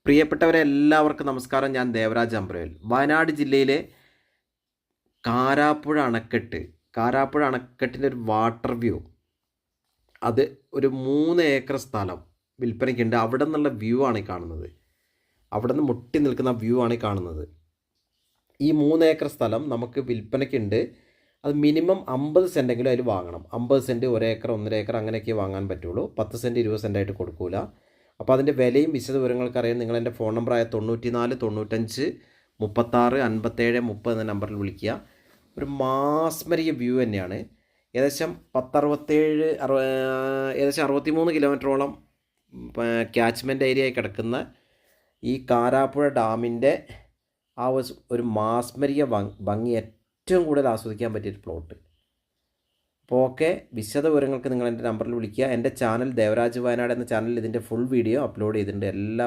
പ്രിയപ്പെട്ടവരെ എല്ലാവർക്കും നമസ്കാരം. ഞാൻ ദേവരാജ് അമ്പ്രവേൽ. വയനാട് ജില്ലയിലെ കാരാപ്പുഴ അണക്കെട്ടിൻ്റെ ഒരു വാട്ടർ വ്യൂ, അത് ഒരു 3 ഏക്കർ സ്ഥലം വിൽപ്പനയ്ക്കുണ്ട്. അവിടെ നിന്നുള്ള വ്യൂ ആണ് ഈ കാണുന്നത്. അവിടെ നിന്ന് മുട്ടി നിൽക്കുന്ന വ്യൂ ആണ് ഈ കാണുന്നത്. ഈ 3 ഏക്കർ സ്ഥലം നമുക്ക് വിൽപ്പനയ്ക്കുണ്ട്. അത് മിനിമം 50 സെൻറ്റെങ്കിലും അതിൽ വാങ്ങണം. 50 സെൻറ്റ്, 1 ഏക്കർ, 1.5 ഏക്കർ അങ്ങനെയൊക്കെ വാങ്ങാൻ പറ്റുള്ളൂ. 10 സെൻറ്റ് 20 സെൻറ്റായിട്ട് കൊടുക്കൂല. അപ്പോൾ അതിൻ്റെ വിലയും വിശദവിവരങ്ങൾക്ക് അറിയാൻ നിങ്ങൾ എൻ്റെ ഫോൺ നമ്പറായ 94 95 36 57 30 എന്ന നമ്പറിൽ വിളിക്കുക. ഒരു മാസ്മരിക വ്യൂ തന്നെയാണ്. ഏകദേശം 63 കിലോമീറ്ററോളം ക്യാച്ച്മെൻറ്റ് ഏരിയയായി കിടക്കുന്ന ഈ കാരാപ്പുഴ ഡാമിൻ്റെ ആ ഒരു മാസ്മരിക ഭംഗി ഏറ്റവും കൂടുതൽ ആസ്വദിക്കാൻ പറ്റിയൊരു പ്ലോട്ട്. അപ്പോൾ ഓക്കെ, വിശദവിവരങ്ങൾക്ക് നിങ്ങൾ എൻ്റെ നമ്പറിൽ വിളിക്കുക. എൻ്റെ ചാനൽ ദേവരാജ് വയനാട് എന്ന ചാനലിൽ ഇതിൻ്റെ ഫുൾ വീഡിയോ അപ്ലോഡ് ചെയ്തിട്ടുണ്ട്.